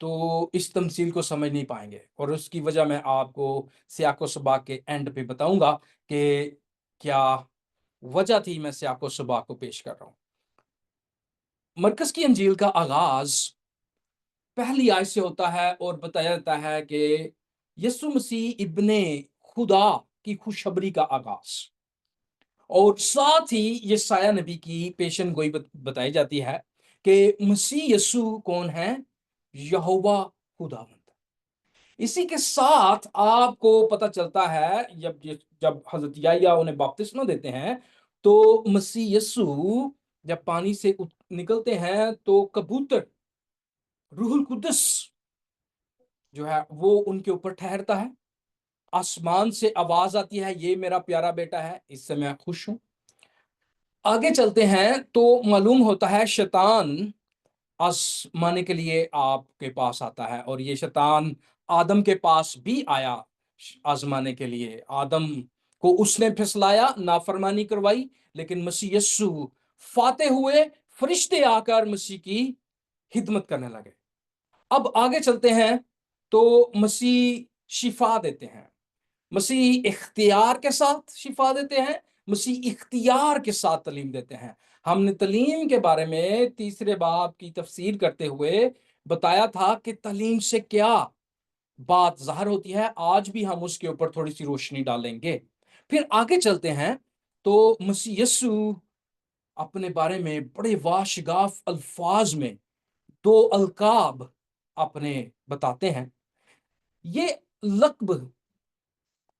تو اس تمثیل کو سمجھ نہیں پائیں گے، اور اس کی وجہ میں آپ کو سیاق و سباق کے اینڈ پہ بتاؤں گا کہ کیا وجہ تھی میں سیاق و سباق کو پیش کر رہا ہوں۔ مرکز کی انجیل کا آغاز پہلی آیت سے ہوتا ہے اور بتایا جاتا ہے کہ یسوع مسیح ابن خدا کی خوشخبری کا آغاز، اور ساتھ ہی یہ سایہ نبی کی پیشن گوئی بتائی جاتی ہے کہ مسیح یسوع کون ہے؟ یہوہ خداوند۔ اسی کے ساتھ آپ کو پتہ چلتا ہے جب حضرت یحییٰ انہیں بپتسمہ دیتے ہیں تو مسیح یسوع جب پانی سے نکلتے ہیں تو کبوتر روح القدس جو ہے وہ ان کے اوپر ٹھہرتا ہے، آسمان سے آواز آتی ہے، یہ میرا پیارا بیٹا ہے، اس سے میں خوش ہوں۔ آگے چلتے ہیں تو معلوم ہوتا ہے شیطان آزمانے کے لیے آپ کے پاس آتا ہے، اور یہ شیطان آدم کے پاس بھی آیا آزمانے کے لیے۔ آدم کو اس نے پھسلایا، نافرمانی کروائی، لیکن مسیح یسوع فاتح ہوئے، فرشتے آ کر مسیح کی خدمت کرنے لگے۔ اب آگے چلتے ہیں تو مسیح شفا دیتے ہیں، مسیح اختیار کے ساتھ شفا دیتے ہیں، مسیح اختیار کے ساتھ تعلیم دیتے ہیں۔ ہم نے تعلیم کے بارے میں تیسرے باب کی تفسیر کرتے ہوئے بتایا تھا کہ تعلیم سے کیا بات ظاہر ہوتی ہے، آج بھی ہم اس کے اوپر تھوڑی سی روشنی ڈالیں گے۔ پھر آگے چلتے ہیں تو مسیح یسوع اپنے بارے میں بڑے واشگاف الفاظ میں دو القاب اپنے بتاتے ہیں۔ یہ لقب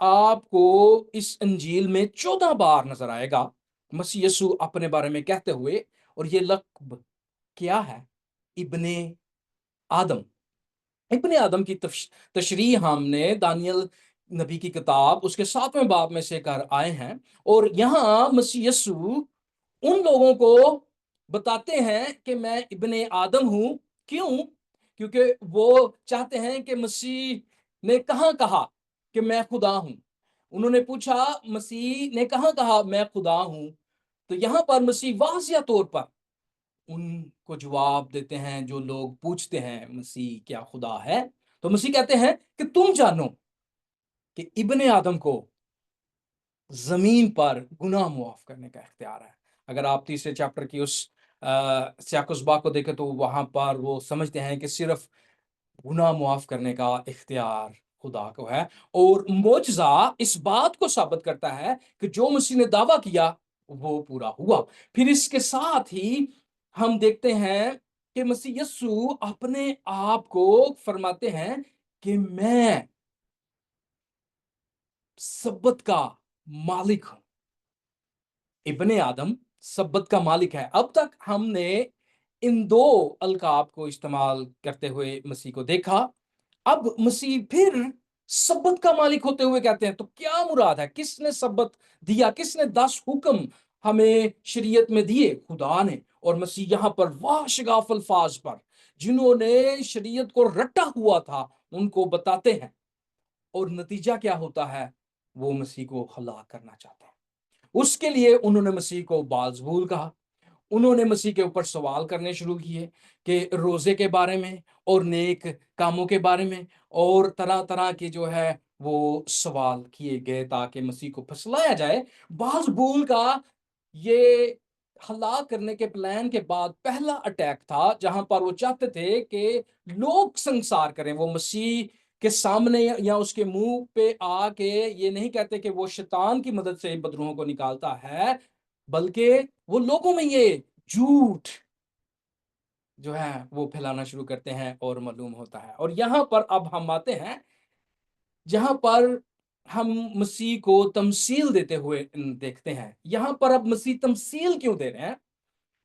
آپ کو اس انجیل میں 14 بار نظر آئے گا مسیح یسوع اپنے بارے میں کہتے ہوئے، اور یہ لقب کیا ہے؟ ابن آدم۔ ابن آدم کی تشریح ہم نے دانیل نبی کی کتاب اس کے 7ویں باب میں سے کر آئے ہیں، اور یہاں مسیح یسوع ان لوگوں کو بتاتے ہیں کہ میں ابن آدم ہوں۔ کیوں؟ کیونکہ وہ چاہتے ہیں کہ مسیح نے کہاں کہا کہ میں خدا ہوں؟ انہوں نے پوچھا مسیح نے کہاں کہا میں خدا ہوں؟ تو یہاں پر مسیح واضح طور پر ان کو جواب دیتے ہیں جو لوگ پوچھتے ہیں مسیح کیا خدا ہے، تو مسیح کہتے ہیں کہ تم جانو کہ ابن آدم کو زمین پر گناہ معاف کرنے کا اختیار ہے۔ اگر آپ تیسرے چیپٹر کی اس سیاق و سباق کو دیکھیں تو وہاں پر وہ سمجھتے ہیں کہ صرف گناہ معاف کرنے کا اختیار خدا کو ہے، اور معجزہ اس بات کو ثابت کرتا ہے کہ جو مسیح نے دعویٰ کیا وہ پورا ہوا۔ پھر اس کے ساتھ ہی ہم دیکھتے ہیں کہ مسیح یسوع اپنے آپ کو فرماتے ہیں کہ میں سبت کا مالک ہوں۔ ابن آدم سبت کا مالک ہے۔ اب تک ہم نے ان دو القاب کو استعمال کرتے ہوئے مسیح کو دیکھا، اب مسیح پھر سبت کا مالک ہوتے ہوئے کہتے ہیں۔ تو کیا مراد ہے؟ کس نے سبت دیا؟ کس نے 10 حکم ہمیں شریعت میں دیے؟ خدا نے۔ اور مسیح یہاں پر واشگاف الفاظ پر جنہوں نے شریعت کو رٹا ہوا تھا ان کو بتاتے ہیں، اور نتیجہ کیا ہوتا ہے؟ وہ مسیح کو ہلاک کرنا چاہتے ہیں۔ اس کے لیے انہوں نے مسیح کو بازبول کہا، انہوں نے مسیح کے اوپر سوال کرنے شروع کیے کہ روزے کے بارے میں اور نیک کاموں کے بارے میں، اور طرح طرح کے جو ہے وہ سوال کیے گئے تاکہ مسیح کو پھسلایا جائے۔ بازبول کا یہ ہلاک کرنے کے پلان کے بعد پہلا اٹیک تھا، جہاں پر وہ چاہتے تھے کہ لوگ سنسار کریں۔ وہ مسیح کے سامنے یا اس کے منہ پہ آ کے یہ نہیں کہتے کہ وہ شیطان کی مدد سے بدروحوں کو نکالتا ہے، بلکہ وہ لوگوں میں یہ جھوٹ جو ہے وہ پھیلانا شروع کرتے ہیں اور معلوم ہوتا ہے۔ اور یہاں پر اب ہم آتے ہیں جہاں پر ہم مسیح کو تمثیل دیتے ہوئے دیکھتے ہیں۔ یہاں پر اب مسیح تمثیل کیوں دے رہے ہیں؟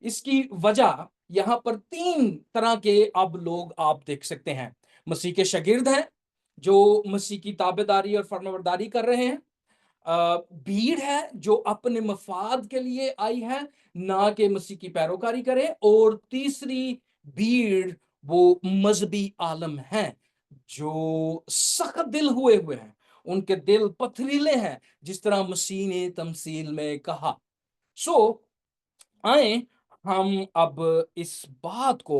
اس کی وجہ یہاں پر 3 طرح کے اب لوگ آپ دیکھ سکتے ہیں۔ مسیح کے شاگرد ہیں جو مسیح کی تابعداری اور فرمانبرداری کر رہے ہیں، بھیڑ ہے جو اپنے مفاد کے لیے آئی ہے نہ کہ مسیح کی پیروکاری کرے، اور تیسری بھیڑ وہ مذہبی عالم ہیں جو سخت دل ہوئے ہیں، ان کے دل پتھریلے ہیں، جس طرح مسیح نے تمثیل میں کہا۔ آئیں ہم اب اس بات کو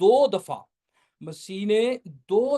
2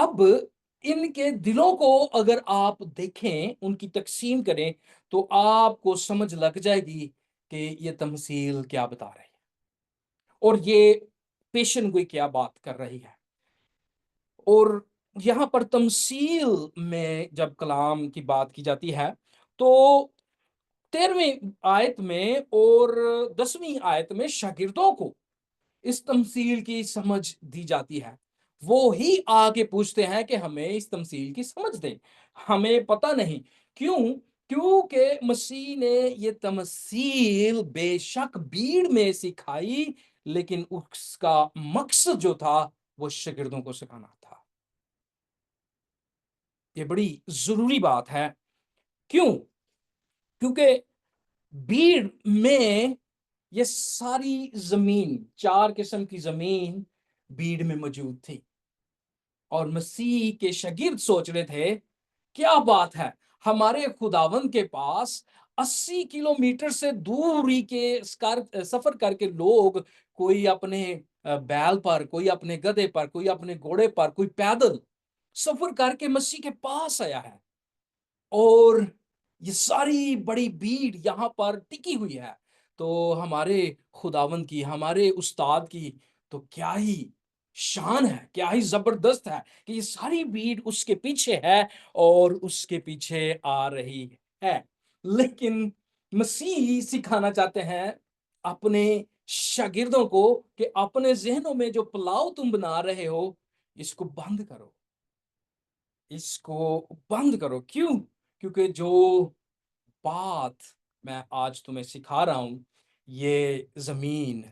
اب ان کے دلوں کو اگر آپ دیکھیں، ان کی تقسیم کریں، تو آپ کو سمجھ لگ جائے گی کہ یہ تمثیل کیا بتا رہی ہے اور یہ پیشن گوئی کیا بات کر رہی ہے۔ اور یہاں پر تمثیل میں جب کلام کی بات کی جاتی ہے تو 13ویں آیت میں اور 10ویں آیت میں شاگردوں کو اس تمثیل کی سمجھ دی جاتی ہے۔ وہ ہی آ کے پوچھتے ہیں کہ ہمیں اس تمثیل کی سمجھ دیں، ہمیں پتہ نہیں کیوں، کیونکہ مسیح نے یہ تمثیل بے شک بھیڑ میں سکھائی، لیکن اس کا مقصد جو تھا وہ شاگردوں کو سکھانا تھا۔ یہ بڑی ضروری بات ہے۔ کیوں؟ کیونکہ بھیڑ میں یہ ساری زمین، 4 قسم کی زمین بھیڑ میں موجود تھی، اور مسیح کے شاگرد سوچ رہے تھے کیا بات ہے، ہمارے خداوند کے پاس 80 کلومیٹر سے دوری کے سفر کر کے لوگ، کوئی اپنے بیل پر، کوئی اپنے گدھے پر، کوئی اپنے گھوڑے پر، کوئی پیدل سفر کر کے مسیح کے پاس آیا ہے، اور یہ ساری بڑی بھیڑ یہاں پر ٹکی ہوئی ہے، تو ہمارے خداوند کی، ہمارے استاد کی تو کیا ہی شان ہے، کیا ہی زبردست ہے کہ یہ ساری بھیڑ اس کے پیچھے ہے اور اس کے پیچھے آ رہی ہے۔ لیکن مسیح سکھانا چاہتے ہیں اپنے شاگردوں کو کہ اپنے ذہنوں میں جو پلاؤ تم بنا رہے ہو، اس کو بند کرو، اس کو بند کرو۔ کیوں؟ کیونکہ جو بات میں آج تمہیں سکھا رہا ہوں، یہ زمین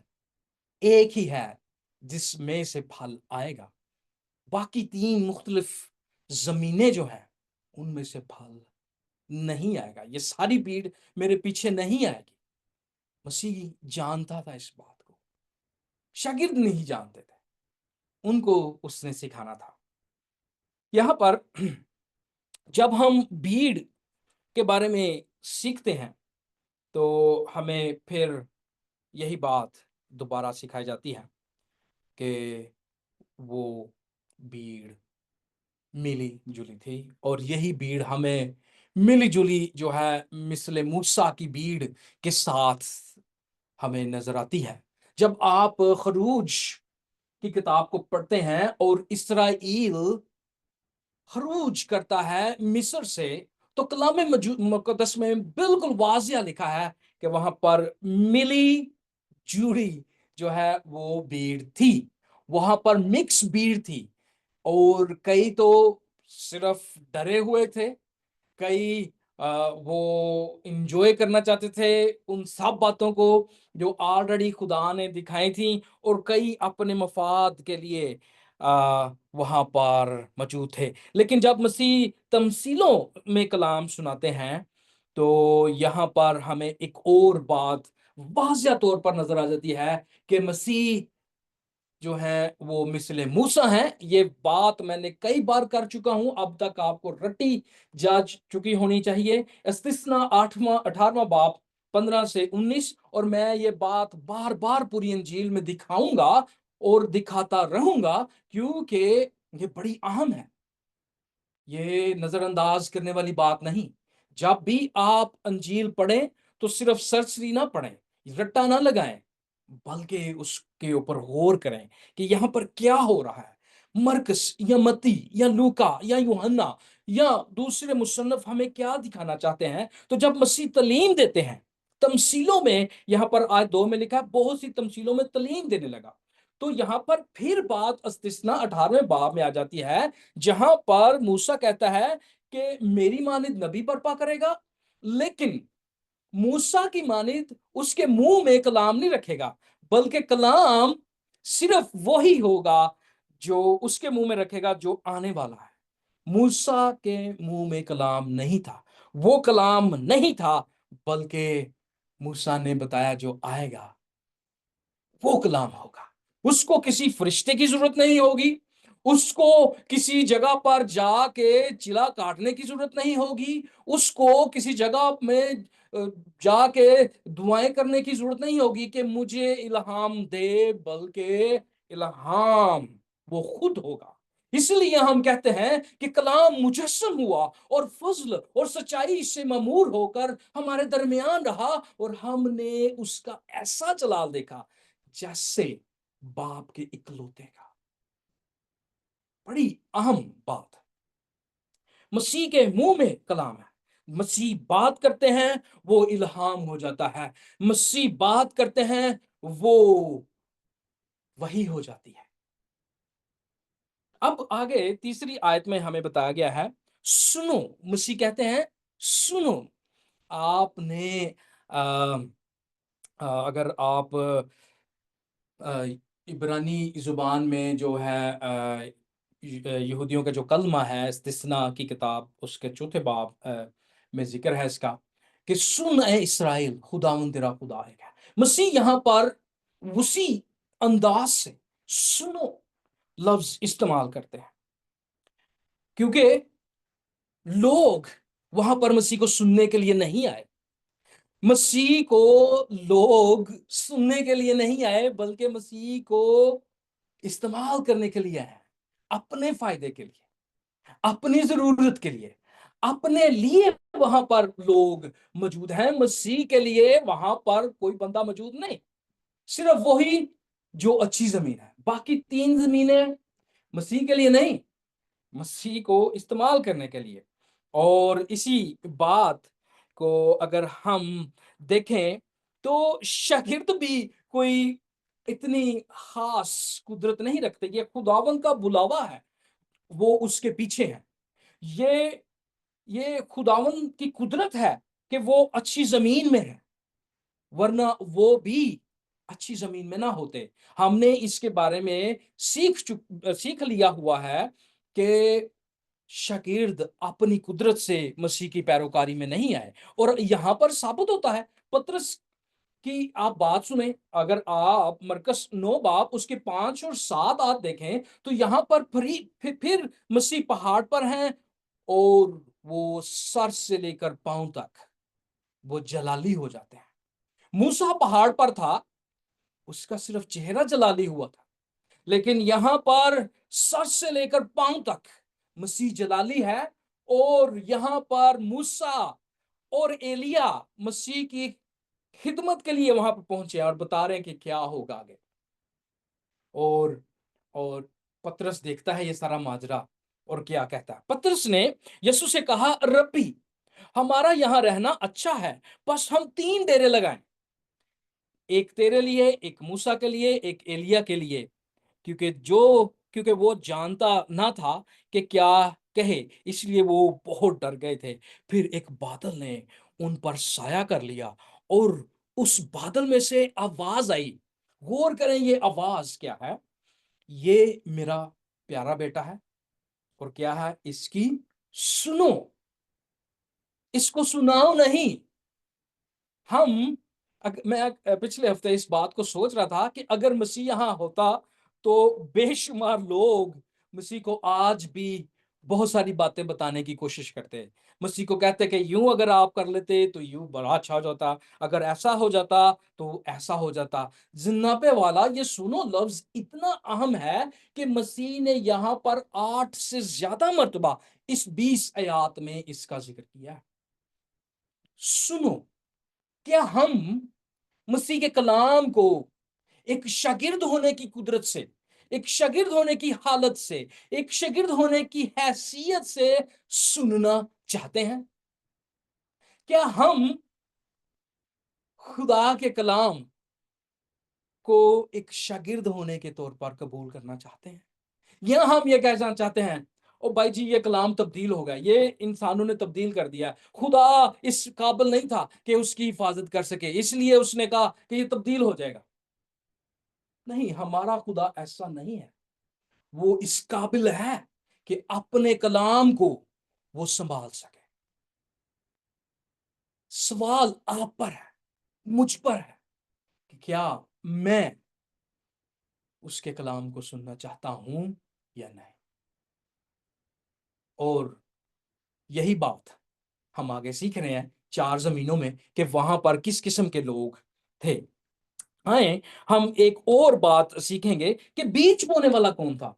ایک ہی ہے جس میں سے پھل آئے گا، باقی 3 مختلف زمینیں جو ہیں ان میں سے پھل نہیں آئے گا، یہ ساری بھیڑ میرے پیچھے نہیں آئے گی۔ مسیح جانتا تھا اس بات کو، شاگرد نہیں جانتے تھے، ان کو اس نے سکھانا تھا۔ یہاں پر جب ہم بھیڑ کے بارے میں سیکھتے ہیں تو ہمیں پھر یہی بات دوبارہ سکھائی جاتی ہے کہ وہ بھیڑ ملی جلی تھی، اور یہی بھیڑ ہمیں ملی جلی جو ہے مثل موسیٰ کی بھیڑ کے ساتھ ہمیں نظر آتی ہے۔ جب آپ خروج کی کتاب کو پڑھتے ہیں اور اسرائیل خروج کرتا ہے مصر سے، تو کلام مقدس میں بالکل واضح لکھا ہے کہ وہاں پر ملی جوڑی جو ہے وہ بھیڑ تھی، وہاں پر مکس بھیڑ تھی، اور کئی تو صرف ڈرے ہوئے تھے، کئی وہ انجوائے کرنا چاہتے تھے ان سب باتوں کو جو آلریڈی خدا نے دکھائی تھیں، اور کئی اپنے مفاد کے لیے وہاں پر موجود تھے۔ لیکن جب مسیح تمثیلوں میں کلام سناتے ہیں تو یہاں پر ہمیں ایک اور بات واضح طور پر نظر آ جاتی ہے کہ مسیح جو ہیں وہ مثل موسیٰ ہیں۔ یہ بات میں نے کئی بار کر چکا ہوں، اب تک آپ کو رٹی جا چکی ہونی چاہیے۔ استثنا 18واں باب 15 سے 19، اور میں یہ بات بار بار پوری انجیل میں دکھاؤں گا اور دکھاتا رہوں گا، کیونکہ یہ بڑی اہم ہے، یہ نظر انداز کرنے والی بات نہیں۔ جب بھی آپ انجیل پڑھیں تو صرف سرسری نہ پڑھیں، رٹا نہ لگائیں، بلکہ اس کے اوپر غور کریں کہ یہاں پر کیا ہو رہا ہے۔ مرکس یا متی یا لوکا یا یوحنا یا دوسرے مصنف ہمیں کیا دکھانا چاہتے ہیں؟ تو جب مسیح تعلیم دیتے ہیں تمثیلوں میں، یہاں پر آیت 2 میں لکھا ہے بہت سی تمثیلوں میں تعلیم دینے لگا، تو یہاں پر پھر بات استثنا 18ویں باب میں آ جاتی ہے، جہاں پر موسیٰ کہتا ہے کہ میری مانند نبی برپا کرے گا، لیکن موسیٰ کی مانند اس کے منہ میں کلام نہیں رکھے گا، بلکہ کلام صرف وہی ہوگا جو اس کے منہ میں رکھے گا جو آنے والا ہے۔ موسیٰ کے منہ میں کلام نہیں تھا، وہ کلام نہیں تھا، بلکہ موسیٰ نے بتایا جو آئے گا وہ کلام ہوگا۔ اس کو کسی فرشتے کی ضرورت نہیں ہوگی، اس کو کسی جگہ پر جا کے چلا کاٹنے کی ضرورت نہیں ہوگی، اس کو کسی جگہ میں جا کے دعائیں کرنے کی ضرورت نہیں ہوگی کہ مجھے الہام دے، بلکہ الہام وہ خود ہوگا، اس لیے ہم کہتے ہیں کہ کلام مجسم ہوا اور فضل اور سچائی سے معمور ہو کر ہمارے درمیان رہا، اور ہم نے اس کا ایسا جلال دیکھا جیسے باپ کے اکلوتے کا۔ بڑی اہم بات، مسیح کے منہ میں کلام ہے، مسیح بات کرتے ہیں وہ الہام ہو جاتا ہے، مسیح بات کرتے ہیں وہ وحی ہو جاتی ہے۔ اب آگے تیسری آیت میں ہمیں بتایا گیا ہے، سنو، مسیح کہتے ہیں سنو۔ آپ نے اگر آپ عبرانی زبان میں جو ہے یہودیوں کا جو کلمہ ہے استثناء کی کتاب، اس کے چوتھے باب میں ذکر ہے اس کا کہ سن اے اسرائیل، خداوند تیرا خدا ایک ہے۔ مسیح یہاں پر اسی انداز سے سنو لفظ استعمال کرتے ہیں، کیونکہ لوگ وہاں پر مسیح کو سننے کے لیے نہیں آئے، مسیح کو لوگ سننے کے لیے نہیں آئے، بلکہ مسیح کو استعمال کرنے کے لیے آئے، اپنے فائدے کے لیے، اپنی ضرورت کے لیے، اپنے لیے وہاں پر لوگ موجود ہیں۔ مسیح کے لیے وہاں پر کوئی بندہ موجود نہیں، صرف وہی جو اچھی زمین ہے، باقی 3 زمینیں مسیح کے لیے نہیں، مسیح کو استعمال کرنے کے لیے۔ اور اسی بات کو اگر ہم دیکھیں تو شاگرد بھی کوئی اتنی خاص قدرت نہیں رکھتے، یہ خداوند کا بلاوا ہے، وہ اس کے پیچھے ہے۔ یہ خداوند کی قدرت ہے کہ وہ اچھی زمین میں ہے، ورنہ وہ بھی اچھی زمین میں نہ ہوتے۔ ہم نے اس کے بارے میں سیکھ لیا ہوا ہے کہ شاگرد اپنی قدرت سے مسیح کی پیروکاری میں نہیں آئے، اور یہاں پر ثابت ہوتا ہے۔ پترس کی آپ بات سنیں، اگر آپ مرکز 9 باب اس کے 5 اور 7 آیت دیکھیں تو یہاں پر پھر مسیح پہاڑ پر ہیں، اور وہ سر سے لے کر پاؤں تک وہ جلالی ہو جاتے ہیں۔ موسیٰ پہاڑ پر تھا، اس کا صرف چہرہ جلالی ہوا تھا، لیکن یہاں پر سر سے لے کر پاؤں تک مسیح جلالی ہے، اور یہاں پر موسیٰ اور ایلیا مسیح کی خدمت کے لیے وہاں پر پہنچے اور بتا رہے ہیں کہ کیا ہوگا آگے۔ اور پترس دیکھتا ہے یہ سارا ماجرا، اور کیا کہتا ہے؟ پترس نے یسوع سے کہا، ربی، ہمارا یہاں رہنا اچھا ہے، بس ہم 3 ڈیرے لگائیں، ایک تیرے لیے، ایک موسیٰ کے لیے، ایک ایلیا کے لیے، کیونکہ وہ جانتا نہ تھا کہ کیا کہے، اس لیے وہ بہت ڈر گئے تھے۔ پھر ایک بادل نے ان پر سایہ کر لیا، اور اس بادل میں سے آواز آئی۔ غور کریں یہ آواز کیا ہے؟ یہ میرا پیارا بیٹا ہے، اور کیا ہے؟ اس کی سنو، اس کو سناؤ نہیں۔ میں پچھلے ہفتے اس بات کو سوچ رہا تھا کہ اگر مسیح یہاں ہوتا تو بے شمار لوگ مسیح کو آج بھی بہت ساری باتیں بتانے کی کوشش کرتے، مسیح کو کہتے کہ یوں اگر آپ کر لیتے تو یوں بڑا اچھا ہو جاتا، اگر ایسا ہو جاتا تو ایسا ہو جاتا۔ زنابے والا، یہ سنو لفظ اتنا اہم ہے کہ مسیح نے یہاں پر 8 سے زیادہ مرتبہ اس 20 آیات میں اس کا ذکر کیا ہے۔ سنو، کیا ہم مسیح کے کلام کو ایک شاگرد ہونے کی قدرت سے، ایک شاگرد ہونے کی حالت سے، ایک شاگرد ہونے کی حیثیت سے سننا چاہتے ہیں؟ کیا ہم خدا کے کلام کو ایک شاگرد ہونے کے طور پر قبول کرنا چاہتے ہیں؟ یا ہم یہ کہنا چاہتے ہیں، او بھائی جی یہ کلام تبدیل ہو گیا، یہ انسانوں نے تبدیل کر دیا، خدا اس قابل نہیں تھا کہ اس کی حفاظت کر سکے، اس لیے اس نے کہا کہ یہ تبدیل ہو جائے گا۔ نہیں، ہمارا خدا ایسا نہیں ہے، وہ اس قابل ہے کہ اپنے کلام کو وہ سنبھال سکے۔ سوال آپ پر ہے، مجھ پر ہے کہ کیا میں اس کے کلام کو سننا چاہتا ہوں یا نہیں؟ اور یہی بات ہم آگے سیکھ رہے ہیں 4 زمینوں میں کہ وہاں پر کس قسم کے لوگ تھے۔ آئیں ہم ایک اور بات سیکھیں گے کہ بیج بونے والا کون تھا۔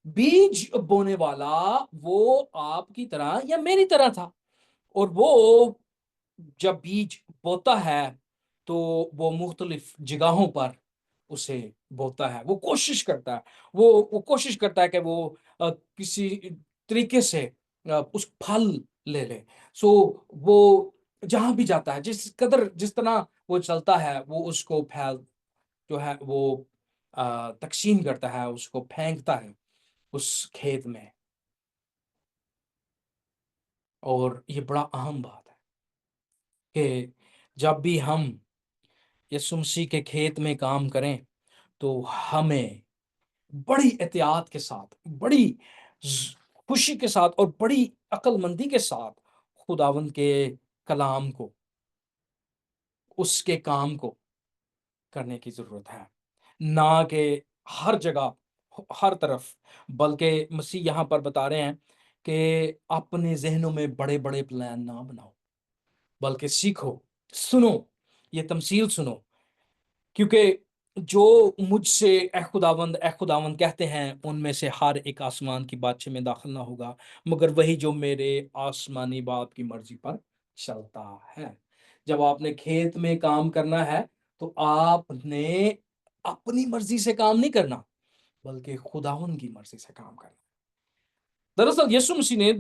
بیج بونے والا وہ آپ کی طرح یا میری طرح تھا، اور وہ جب بیج بوتا ہے تو وہ مختلف جگہوں پر اسے بوتا ہے، وہ کوشش کرتا ہے، وہ کوشش کرتا ہے کہ وہ کسی طریقے سے اس پھل لے لے، سو وہ جہاں بھی جاتا ہے، جس طرح وہ چلتا ہے، وہ اس کو پھیل جو ہے وہ تقسیم کرتا ہے، اس کو پھینکتا ہے اس کھیت میں، اور یہ بڑا اہم بات ہے کہ جب بھی ہم یسوع مسیح کے کھیت میں کام کریں تو ہمیں بڑی احتیاط کے ساتھ، بڑی ز- خوشی کے ساتھ اور بڑی عقل مندی کے ساتھ خداوند کے کلام کو، اس کے کام کو کرنے کی ضرورت ہے، نہ کہ ہر جگہ، ہر طرف، بلکہ مسیح یہاں پر بتا رہے ہیں کہ اپنے ذہنوں میں بڑے بڑے پلان نہ بناؤ، بلکہ سیکھو، سنو، یہ تمثیل سنو، کیونکہ جو مجھ سے اے خداوند کہتے ہیں ان میں سے ہر ایک آسمان کی بادشاہ میں داخل نہ ہوگا، مگر وہی جو میرے آسمانی باپ کی مرضی پر چلتا ہے۔ جب آپ نے کھیت میں کام کرنا ہے تو آپ نے اپنی مرضی سے کام نہیں کرنا، بلکہ خداوند کی مرضی سے کام کرنا۔ دراصل یسوع مسیح نے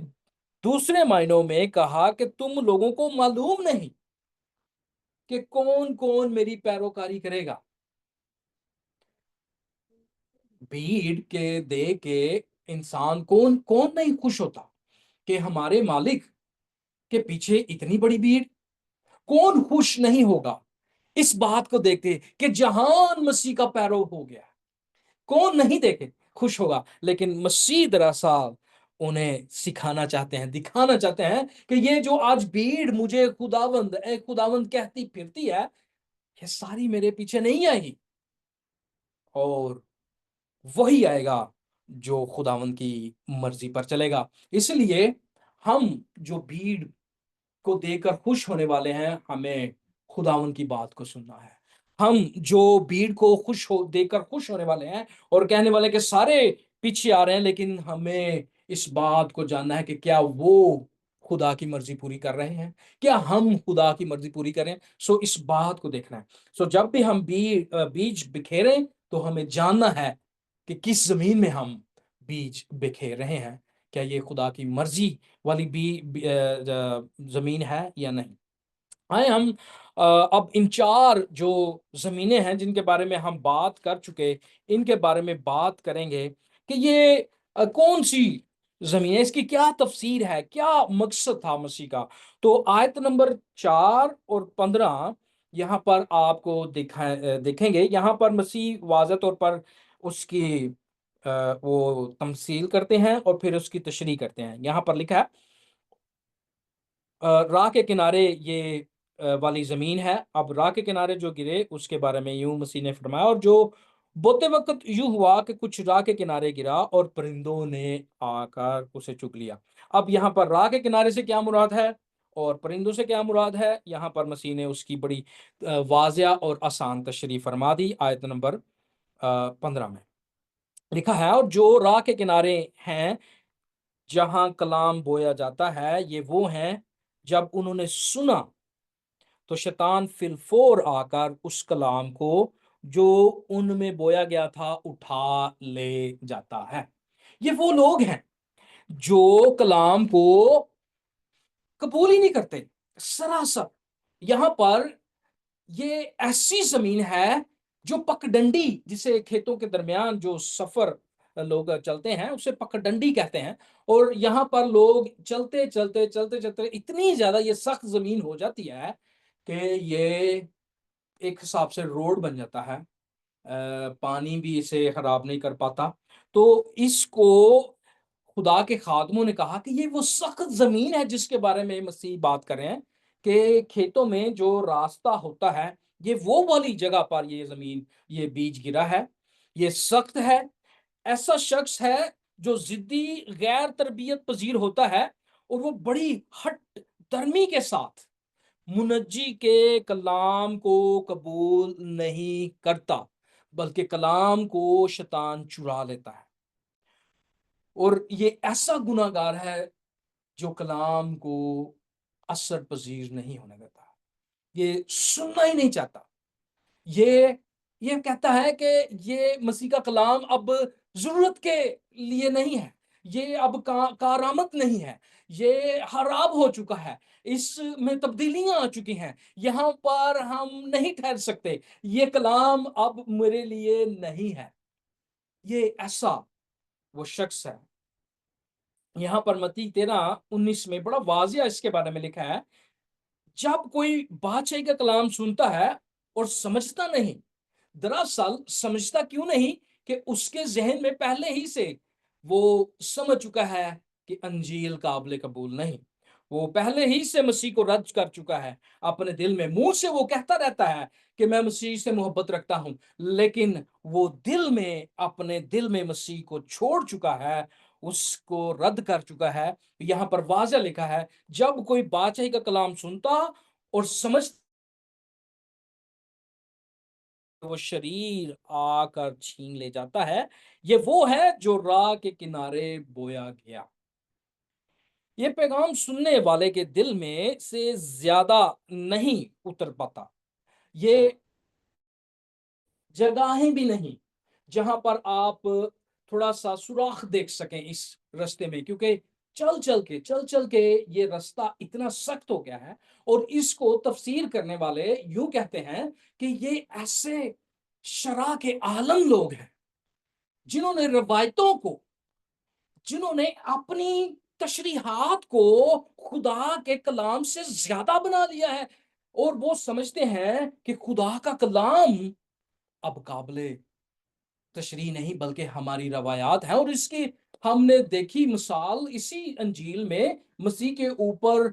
دوسرے معنوں میں کہا کہ تم لوگوں کو معلوم نہیں کہ کون کون میری پیروکاری کرے گا۔ بھیڑ کے دیکھ کے انسان کون کون نہیں خوش ہوتا کہ ہمارے مالک کے پیچھے اتنی بڑی بھیڑ، کون خوش نہیں ہوگا اس بات کو دیکھتے کہ جہان مسیح کا پیرو ہو گیا، کون نہیں دیکھے خوش ہوگا، لیکن مسیح دراصل انہیں سکھانا چاہتے ہیں، دکھانا چاہتے ہیں کہ یہ جو آج بھیڑ مجھے خداوند اے خداوند کہتی پھرتی ہے، یہ ساری میرے پیچھے نہیں آئی، اور وہی آئے گا جو خداوند کی مرضی پر چلے گا۔ اس لیے ہم جو بھیڑ کو دیکھ کر خوش ہونے والے ہیں، ہمیں خداوند کی بات کو سننا ہے۔ ہم جو بھیڑ کو دیکھ کر خوش ہونے والے ہیں اور کہنے والے کہ سارے پیچھے آ رہے ہیں، لیکن ہمیں اس بات کو جاننا ہے کہ کیا وہ خدا کی مرضی پوری کر رہے ہیں، کیا ہم خدا کی مرضی پوری کریں، سو اس بات کو دیکھنا ہے۔ سو جب بھی ہم بیج بکھیریں تو ہمیں جاننا ہے کہ کس زمین میں ہم بیج بکھیر رہے ہیں، کیا یہ خدا کی مرضی والی زمین ہے یا نہیں۔ آئے ہم اب ان چار جو زمینیں ہیں جن کے بارے میں ہم بات کر چکے، ان کے بارے میں بات کریں گے کہ یہ کون سی زمین ہے، اس کی کیا تفسیر ہے، کیا مقصد تھا مسیح کا۔ تو آیت نمبر 4 اور 15 یہاں پر آپ کو دیکھیں گے، یہاں پر مسیح واضح طور پر اس کی وہ تمثیل کرتے ہیں اور پھر اس کی تشریح کرتے ہیں۔ یہاں پر لکھا ہے راہ کے کنارے یہ والی زمین ہے، اب راہ کے کنارے جو گرے اس کے بارے میں یوں مسیح نے فرمایا، اور جو بوتے وقت یوں ہوا کہ کچھ راہ کے کنارے گرا اور پرندوں نے آ کر اسے چگ لیا۔ اب یہاں پر راہ کے کنارے سے کیا مراد ہے اور پرندوں سے کیا مراد ہے، یہاں پر مسیح نے اس کی بڑی واضح اور آسان تشریح فرما دی۔ آیت نمبر 15 میں لکھا ہے، اور جو راہ کے کنارے ہیں جہاں کلام بویا جاتا ہے، یہ وہ ہیں جب انہوں نے سنا تو شیطان فی الفور آ کر اس کلام کو جو ان میں بویا گیا تھا اٹھا لے جاتا ہے۔ یہ وہ لوگ ہیں جو کلام کو قبول ہی نہیں کرتے سراسر۔ یہاں پر یہ ایسی زمین ہے جو پکڈنڈی، جسے کھیتوں کے درمیان جو سفر لوگ چلتے ہیں اسے پکڈنڈی کہتے ہیں، اور یہاں پر لوگ چلتے چلتے چلتے چلتے اتنی زیادہ یہ سخت زمین ہو جاتی ہے کہ یہ ایک حساب سے روڈ بن جاتا ہے، پانی بھی اسے خراب نہیں کر پاتا۔ تو اس کو خدا کے خادموں نے کہا کہ یہ وہ سخت زمین ہے جس کے بارے میں مسیح بات کر رہے ہیں، کہ کھیتوں میں جو راستہ ہوتا ہے یہ وہ والی جگہ پر یہ زمین، یہ بیج گرا ہے، یہ سخت ہے، ایسا شخص ہے جو ضدی، غیر تربیت پذیر ہوتا ہے، اور وہ بڑی ہٹ درمی کے ساتھ منجی کے کلام کو قبول نہیں کرتا، بلکہ کلام کو شیطان چرا لیتا ہے۔ اور یہ ایسا گناہگار ہے جو کلام کو اثر پذیر نہیں ہونے دیتا، یہ سننا ہی نہیں چاہتا، یہ یہ کہتا ہے کہ یہ مسیح کا کلام اب ضرورت کے لیے نہیں ہے، یہ اب کارآمد نہیں ہے، یہ خراب ہو چکا ہے، اس میں تبدیلیاں آ چکی ہیں، یہاں پر ہم نہیں ٹھہر سکتے، یہ کلام اب میرے لیے نہیں ہے۔ یہ ایسا وہ شخص ہے۔ یہاں پر متی 13:19 میں بڑا واضح اس کے بارے میں لکھا ہے، جب کوئی بادشاہی کا کلام سنتا ہے اور سمجھتا نہیں، دراصل سمجھتا کیوں نہیں کہ اس کے ذہن میں پہلے ہی سے وہ سمجھ چکا ہے کہ انجیل قابل قبول نہیں، وہ پہلے ہی سے مسیح کو رد کر چکا ہے، اپنے دل میں منہ سے وہ کہتا رہتا ہے کہ میں مسیح سے محبت رکھتا ہوں، لیکن وہ اپنے دل میں مسیح کو چھوڑ چکا ہے، اس کو رد کر چکا ہے۔ یہاں پر واضح لکھا ہے، جب کوئی بادشاہی کا کلام سنتا اور سمجھ، وہ شریر آ کر چھین لے جاتا ہے، یہ وہ ہے جو راہ کے کنارے بویا گیا۔ یہ پیغام سننے والے کے دل میں سے زیادہ نہیں اتر پاتا، یہ جگہیں بھی نہیں جہاں پر آپ تھوڑا سا سوراخ دیکھ سکیں اس رستے میں، کیونکہ چل چل کے یہ رستہ اتنا سخت ہو گیا ہے، اور اس کو تفسیر کرنے والے یوں کہتے ہیں کہ یہ ایسے شرح کے عالم لوگ ہیں جنہوں نے روایتوں کو، جنہوں نے اپنی تشریحات کو خدا کے کلام سے زیادہ بنا لیا ہے، اور وہ سمجھتے ہیں کہ خدا کا کلام اب قابل تشریح نہیں بلکہ ہماری روایات ہیں، اور اس کی ہم نے دیکھی مثال اسی انجیل میں مسیح کے اوپر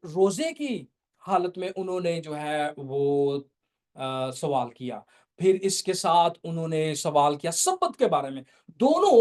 روزے کی حالت میں انہوں نے جو ہے وہ سوال کیا، پھر اس کے ساتھ انہوں نے سوال کیا سبت کے بارے میں۔ دونوں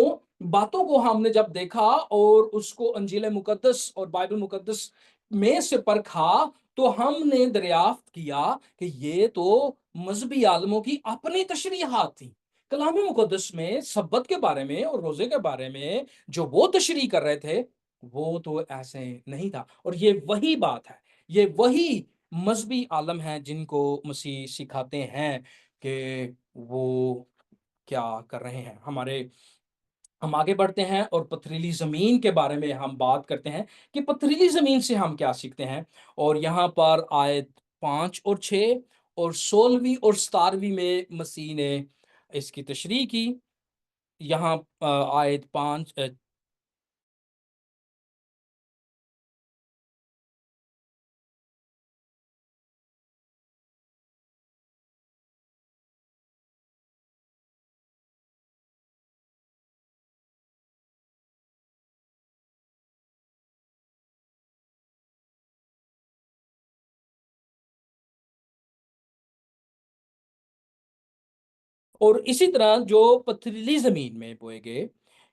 باتوں کو ہم نے جب دیکھا اور اس کو انجیل مقدس اور بائبل مقدس میں سے پرکھا، تو ہم نے دریافت کیا کہ یہ تو مذہبی عالموں کی اپنی تشریحات تھی۔ کلام مقدس میں سبت کے بارے میں اور روزے کے بارے میں جو وہ تشریح کر رہے تھے، وہ تو ایسے نہیں تھا، اور یہ وہی بات ہے، یہ وہی مذہبی عالم ہیں جن کو مسیح سکھاتے ہیں کہ وہ کیا کر رہے ہیں۔ ہم آگے بڑھتے ہیں اور پتھریلی زمین کے بارے میں ہم بات کرتے ہیں کہ پتھریلی زمین سے ہم کیا سیکھتے ہیں، اور یہاں پر آیت 5 اور 6 اور 16ویں اور 17ویں میں مسیح نے اس کی تشریح کی۔ یہاں آیت 5، اور اسی طرح جو پتھریلی زمین میں بوئے گئے،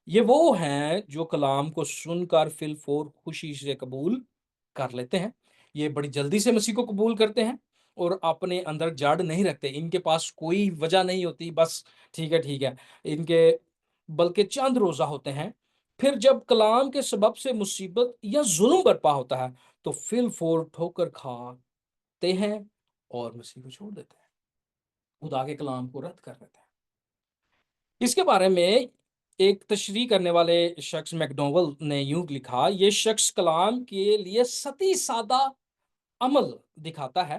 یہ وہ ہیں جو کلام کو سن کر فی الفور خوشی سے قبول کر لیتے ہیں، یہ بڑی جلدی سے مسیح کو قبول کرتے ہیں اور اپنے اندر جڑ نہیں رکھتے، ان کے پاس کوئی وجہ نہیں ہوتی، بس ٹھیک ہے ٹھیک ہے، ان کے بلکہ چند روزہ ہوتے ہیں، پھر جب کلام کے سبب سے مصیبت یا ظلم برپا ہوتا ہے تو فی الفور ٹھوکر کھاتے ہیں اور مسیح کو چھوڑ دیتے ہیں، خدا کے کلام کو رد کر دیتے ہیں۔ اس کے بارے میں ایک تشریح کرنے والے شخص میکڈونول نے یوں لکھا، یہ شخص کلام کے لیے ستی سادہ عمل دکھاتا ہے،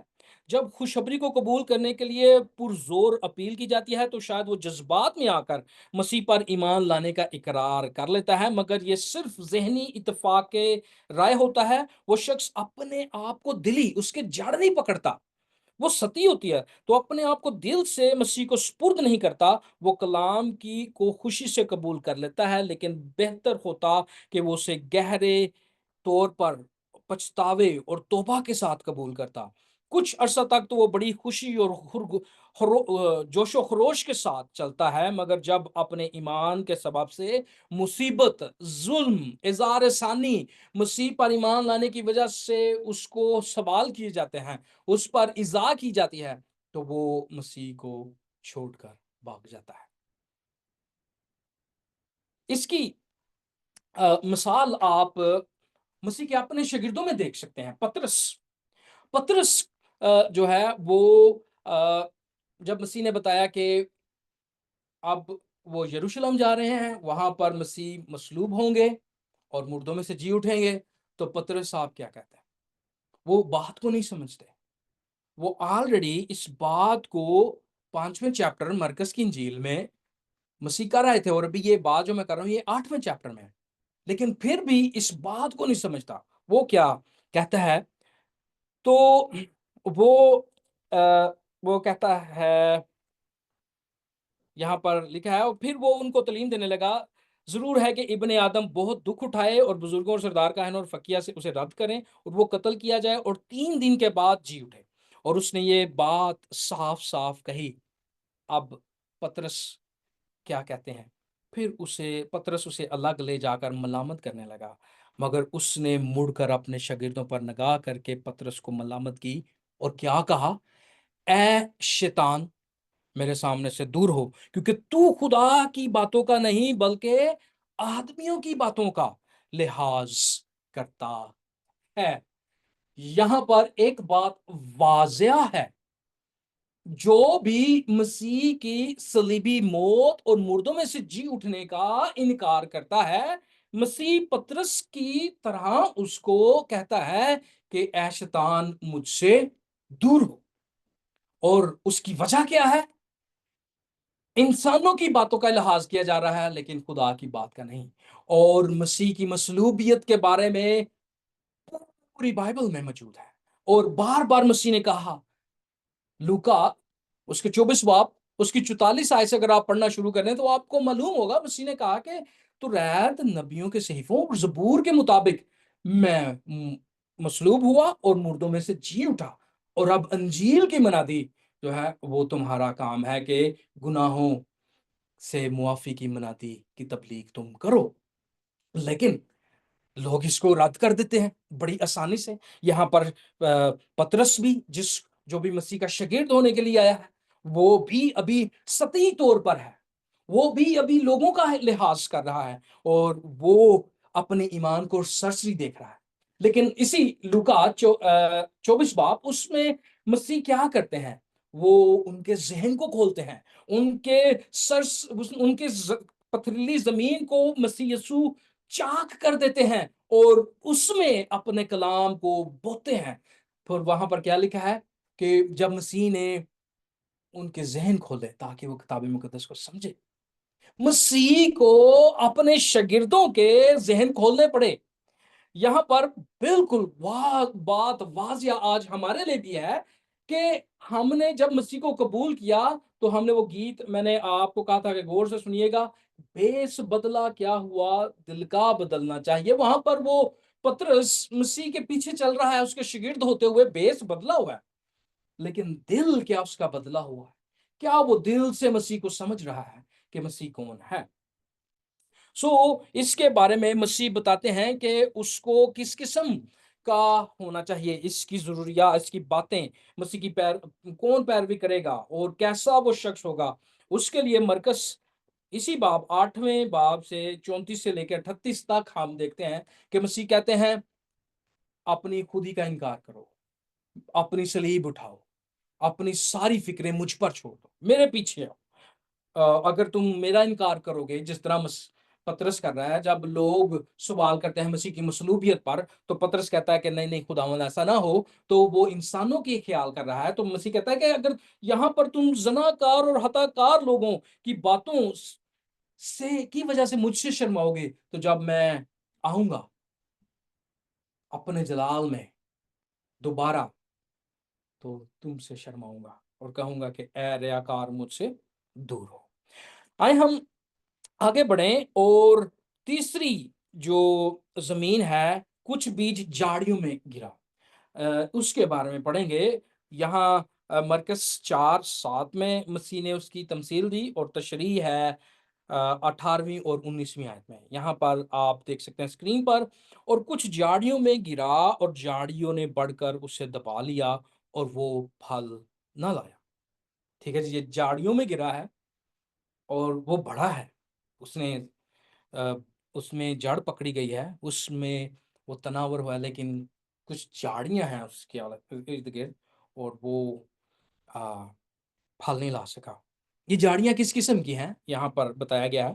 جب خوشخبری کو قبول کرنے کے لیے پرزور اپیل کی جاتی ہے تو شاید وہ جذبات میں آ کر مسیح پر ایمان لانے کا اقرار کر لیتا ہے، مگر یہ صرف ذہنی اتفاق کے رائے ہوتا ہے، وہ شخص اپنے آپ کو دلی اس کے جڑ نہیں پکڑتا، وہ ستی ہوتی ہے تو اپنے آپ کو دل سے مسیح کو سپرد نہیں کرتا، وہ کلام کی کو خوشی سے قبول کر لیتا ہے، لیکن بہتر ہوتا کہ وہ اسے گہرے طور پر پچھتاوے اور توبہ کے ساتھ قبول کرتا۔ کچھ عرصہ تک تو وہ بڑی خوشی اور جوش و خروش کے ساتھ چلتا ہے، مگر جب اپنے ایمان کے سبب سے مصیبت، ظلم، اظہار ثانی، مسیح پر ایمان لانے کی وجہ سے اس کو سوال کیے جاتے ہیں، اس پر ایذا کی جاتی ہے، تو وہ مسیح کو چھوڑ کر بھاگ جاتا ہے۔ اس کی مثال آپ مسیح کے اپنے شاگردوں میں دیکھ سکتے ہیں۔ پطرس پطرس جو ہے وہ جب مسیح نے بتایا کہ اب وہ یروشلم جا رہے ہیں، وہاں پر مسیح مصلوب ہوں گے اور مردوں میں سے جی اٹھیں گے، تو پطرس صاحب کیا کہتے ہیں؟ وہ بات کو نہیں سمجھتے۔ وہ آلریڈی اس بات کو 5ویں چیپٹر مرکز کی انجیل میں مسیح کر رہے تھے، اور ابھی یہ بات جو میں کر رہا ہوں یہ 8ویں چیپٹر میں ہے، لیکن پھر بھی اس بات کو نہیں سمجھتا۔ وہ کیا کہتا ہے؟ تو وہ وہ کہتا ہے، یہاں پر لکھا ہے، اور پھر وہ ان کو تعلیم دینے لگا، ضرور ہے کہ ابن آدم بہت دکھ اٹھائے اور بزرگوں اور سردار کاہنوں اور فقیہ سے اسے رد کریں اور وہ قتل کیا جائے اور 3 دن کے بعد جی اٹھے۔ اور اس نے یہ بات صاف صاف کہی۔ اب پطرس کیا کہتے ہیں؟ پھر پطرس اسے الگ لے جا کر ملامت کرنے لگا، مگر اس نے مڑ کر اپنے شاگردوں پر نگاہ کر کے پطرس کو ملامت کی اور کیا کہا؟ اے شیطان، میرے سامنے سے دور ہو، کیونکہ تو خدا کی باتوں کا نہیں بلکہ آدمیوں کی باتوں کا لحاظ کرتا ہے۔ یہاں پر ایک بات واضح ہے، جو بھی مسیح کی صلیبی موت اور مردوں میں سے جی اٹھنے کا انکار کرتا ہے، مسیح پطرس کی طرح اس کو کہتا ہے کہ اے شیطان مجھ سے دور ہو۔ اور اس کی وجہ کیا ہے؟ انسانوں کی باتوں کا لحاظ کیا جا رہا ہے لیکن خدا کی بات کا نہیں۔ اور مسیح کی مصلوبیت کے بارے میں پوری بائبل میں موجود ہے، اور بار بار مسیح نے کہا، لوکا اس کے 24 باب اس کی 44 آیت سے اگر آپ پڑھنا شروع کریں تو آپ کو معلوم ہوگا مسیح نے کہا کہ تو رعایت نبیوں کے صحیفوں اور زبور کے مطابق میں مصلوب ہوا اور مردوں میں سے جی اٹھا، اور اب انجیل کی منادی جو ہے وہ تمہارا کام ہے کہ گناہوں سے معافی کی منادی کی تبلیغ تم کرو۔ لیکن لوگ اس کو رد کر دیتے ہیں بڑی آسانی سے۔ یہاں پر پطرس بھی جو بھی مسیح کا شاگرد ہونے کے لیے آیا ہے، وہ بھی ابھی سطحی طور پر ہے، وہ بھی ابھی لوگوں کا لحاظ کر رہا ہے اور وہ اپنے ایمان کو سرسری دیکھ رہا ہے۔ لیکن اسی لوکا 24 باب اس میں مسیح کیا کرتے ہیں؟ وہ ان کے ذہن کو کھولتے ہیں، ان کے پتھریلی زمین کو مسیح یسوع چاک کر دیتے ہیں اور اس میں اپنے کلام کو بوتے ہیں۔ پھر وہاں پر کیا لکھا ہے کہ جب مسیح نے ان کے ذہن کھولے تاکہ وہ کتاب مقدس کو سمجھے، مسیح کو اپنے شاگردوں کے ذہن کھولنے پڑے۔ یہاں پر بالکل بات واضح آج ہمارے لیے بھی ہے کہ ہم نے جب مسیح کو قبول کیا تو ہم نے وہ گیت، میں نے آپ کو کہا تھا کہ غور سے سنیے گا، بیس بدلا کیا ہوا دل کا بدلنا چاہیے۔ وہاں پر وہ پطرس مسیح کے پیچھے چل رہا ہے اس کے شاگرد ہوتے ہوئے، بیس بدلا ہوا ہے، لیکن دل کیا اس کا بدلا ہوا ہے؟ کیا وہ دل سے مسیح کو سمجھ رہا ہے کہ مسیح کون ہے؟ اس کے بارے میں مسیح بتاتے ہیں کہ اس کو کس قسم کا ہونا چاہیے، اس کی ضروریات، اس کی باتیں، مسیح کی کون پیروی کرے گا اور کیسا وہ شخص ہوگا۔ اس کے لیے مرکز اسی باب 8ویں باب سے 34 سے لے کے 38 تک ہم دیکھتے ہیں کہ مسیح کہتے ہیں اپنی خودی کا انکار کرو، اپنی صلیب اٹھاؤ، اپنی ساری فکریں مجھ پر چھوڑ دو، میرے پیچھے آؤ۔ اگر تم میرا انکار کرو گے، جس طرح پطرس کر رہا ہے، جب لوگ سوال کرتے ہیں مسیح کی مصلوبیت پر تو پطرس کہتا ہے کہ نہیں نہیں خداوند ایسا نہ ہو، تو وہ انسانوں کی خیال کر رہا ہے۔ تو مسیح کہتا ہے کہ اگر یہاں پر تم زناکار اور خطا کار لوگوں کی باتوں کی وجہ سے مجھ سے شرماؤ گے، تو جب میں آؤں گا اپنے جلال میں دوبارہ تو تم سے شرماؤں گا اور کہوں گا کہ اے ریاکار مجھ سے دور ہو۔ آئے ہم آگے بڑھیں اور تیسری جو زمین ہے، کچھ بیج جاڑیوں میں گرا، اس کے بارے میں پڑھیں گے۔ یہاں مرکز 4:7 میں مسیح نے اس کی تمثیل دی اور تشریح ہے 18ویں اور 19ویں آیت میں۔ یہاں پر آپ دیکھ سکتے ہیں اسکرین پر، اور کچھ جاڑیوں میں گرا اور جاڑیوں نے بڑھ کر اسے دبا لیا اور وہ پھل نہ لایا۔ ٹھیک ہے جی، یہ جاڑیوں میں گرا ہے اور وہ بڑا ہے، اس نے اس میں جڑ پکڑی گئی ہے، اس میں وہ تناور ہوا ہے، لیکن کچھ جھاڑیاں ہیں اس کے ارد گرد، اور وہ آ، پھل نہیں لا سکا۔ یہ جھاڑیاں کس قسم کی ہیں یہاں پر بتایا گیا ہے؟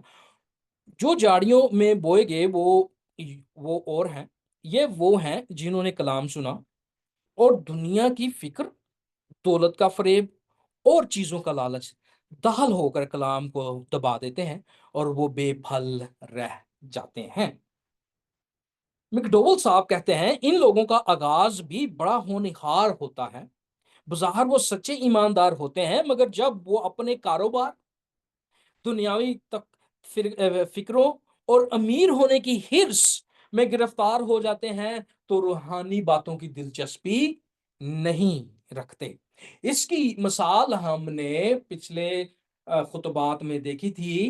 جو جھاڑیوں میں بوئے گئے وہ اور ہیں، یہ وہ ہیں جنہوں نے کلام سنا اور دنیا کی فکر، دولت کا فریب اور چیزوں کا لالچ دخل ہو کر کلام کو دبا دیتے ہیں اور وہ بے پھل رہ جاتے ہیں۔ مکڈوول صاحب کہتے ہیں ان لوگوں کا آغاز بھی بڑا ہونہار ہوتا ہے، بظاہر وہ سچے ایماندار ہوتے ہیں، مگر جب وہ اپنے کاروبار، دنیاوی فکروں اور امیر ہونے کی حرص میں گرفتار ہو جاتے ہیں تو روحانی باتوں کی دلچسپی نہیں رکھتے۔ اس کی مثال ہم نے پچھلے خطبات میں دیکھی تھی۔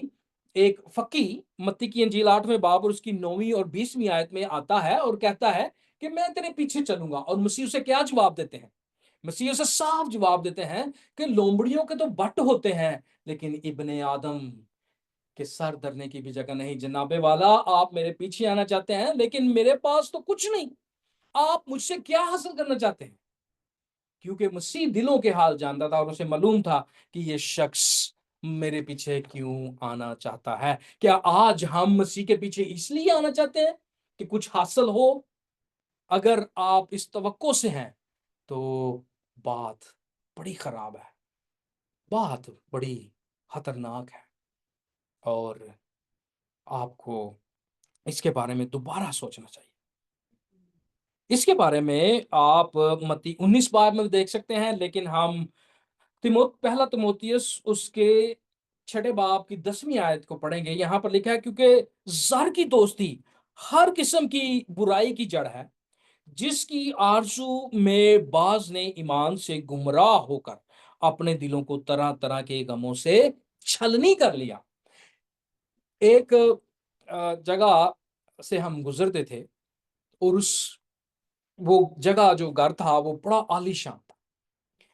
ایک فقی متی کی انجیل 8ویں باب اور اس کی 9ویں اور 20ویں آیت میں آتا ہے اور کہتا ہے کہ میں تیرے پیچھے چلوں گا، اور مسیح اسے کیا جواب دیتے ہیں؟ مسیح اسے صاف جواب دیتے ہیں کہ لومڑیوں کے تو بٹ ہوتے ہیں لیکن ابن آدم کے سر دھرنے کی بھی جگہ نہیں۔ جناب والا، آپ میرے پیچھے آنا چاہتے ہیں لیکن میرے پاس تو کچھ نہیں، آپ مجھ سے کیا حاصل کرنا چاہتے ہیں؟ کیونکہ مسیح دلوں کے حال جانتا تھا اور اسے معلوم تھا کہ یہ شخص میرے پیچھے کیوں آنا چاہتا ہے۔ کیا آج ہم مسیح کے پیچھے اس لیے آنا چاہتے ہیں کہ کچھ حاصل ہو؟ اگر آپ اس توقع سے ہیں تو بات بڑی خراب ہے، بات بڑی خطرناک ہے، اور آپ کو اس کے بارے میں دوبارہ سوچنا چاہیے۔ اس کے بارے میں آپ متی 19 باب میں دیکھ سکتے ہیں، لیکن ہم پہلا تیموتھیوس اس کے 6 باب کی 10ویں آیت کو پڑھیں گے۔ یہاں پر لکھا ہے کیونکہ زر کی دوستی ہر قسم کی برائی کی جڑ ہے، جس کی آرزو میں بعض نے ایمان سے گمراہ ہو کر اپنے دلوں کو طرح طرح کے غموں سے چھلنی کر لیا۔ ایک جگہ سے ہم گزرتے تھے اور وہ جگہ جو گھر تھا وہ بڑا عالیشان تھا،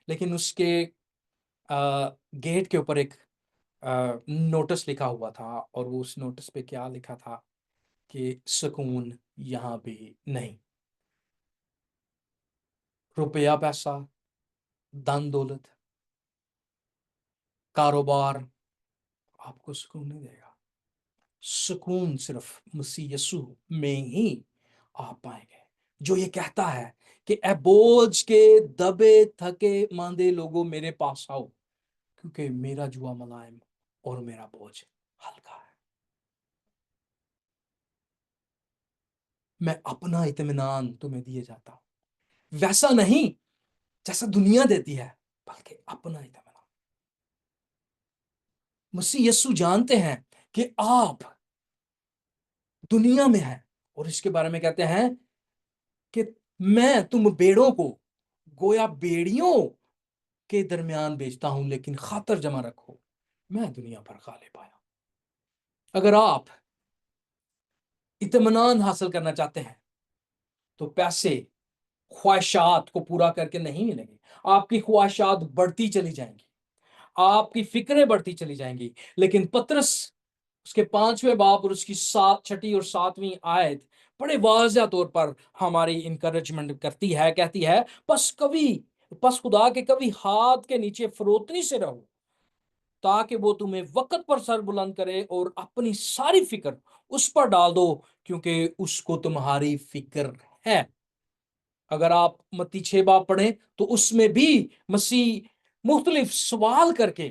لیکن اس کے گیٹ کے اوپر ایک نوٹس لکھا ہوا تھا، اور وہ اس نوٹس پہ کیا لکھا تھا کہ سکون یہاں بھی نہیں۔ روپیہ پیسہ، دن دولت، کاروبار آپ کو سکون نہیں دے گا۔ سکون صرف مسیح یسوع میں ہی آپ پائیں گے، جو یہ کہتا ہے کہ اے بوجھ کے دبے تھکے ماندے لوگوں میرے پاس آؤ، کیونکہ میرا جوا ملائم اور میرا بوجھ ہلکا ہے۔ میں اپنا اطمینان تمہیں دیے جاتا ہوں، ویسا نہیں جیسا دنیا دیتی ہے، بلکہ اپنا اطمینان۔ مسیح یسوع جانتے ہیں کہ آپ دنیا میں ہیں، اور اس کے بارے میں کہتے ہیں کہ میں تم بیڑوں کو گویا بیڑیوں کے درمیان بیچتا ہوں، لیکن خاطر جمع رکھو میں دنیا پر غالب آیا۔ اگر آپ اطمینان حاصل کرنا چاہتے ہیں تو پیسے خواہشات کو پورا کر کے نہیں ملیں گے۔ آپ کی خواہشات بڑھتی چلی جائیں گی، آپ کی فکریں بڑھتی چلی جائیں گی، لیکن پطرس اس کے 5ویں باب اور اس کی 6 اور 7ویں آیت بڑے واضح طور پر ہماری انکریجمنٹ کرتی ہے، کہتی ہے پس خدا کے کبھی ہاتھ کے نیچے فروتنی سے رہو، تاکہ وہ تمہیں وقت پر سر بلند کرے اور اپنی ساری فکر اس پر ڈال دو، کیونکہ اس کو تمہاری فکر ہے۔ اگر آپ متی 6 باب پڑھیں تو اس میں بھی مسیح مختلف سوال کر کے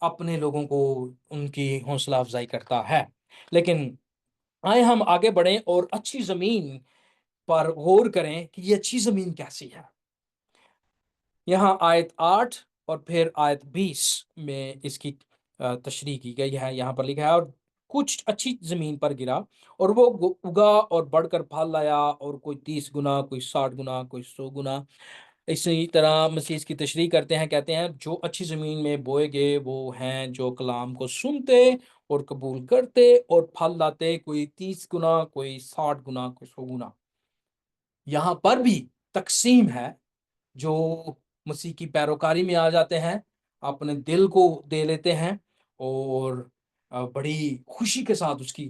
اپنے لوگوں کو ان کی حوصلہ افزائی کرتا ہے۔ لیکن آئے ہم آگے بڑھیں اور اچھی زمین پر غور کریں کہ یہ اچھی زمین کیسی ہے۔ یہاں آیت 8 اور پھر آیت 20 میں اس کی تشریح کی گئی ہے۔ یہاں پر لکھا ہے اور کچھ اچھی زمین پر گرا اور وہ اگا اور بڑھ کر پھل لایا، اور کوئی 30 گنا، کوئی 60 گنا، کوئی 100 گنا۔ اسی طرح مسیح اس کی تشریح کرتے ہیں، کہتے ہیں جو اچھی زمین میں بوئے گئے وہ ہیں جو کلام کو سنتے اور قبول کرتے اور پھل لاتے، کوئی 30 گنا، کوئی 60 گنا، کوئی 100 گنا۔ یہاں پر بھی تقسیم ہے۔ جو مسیح کی پیروکاری میں آ جاتے ہیں، اپنے دل کو دے لیتے ہیں اور بڑی خوشی کے ساتھ اس کی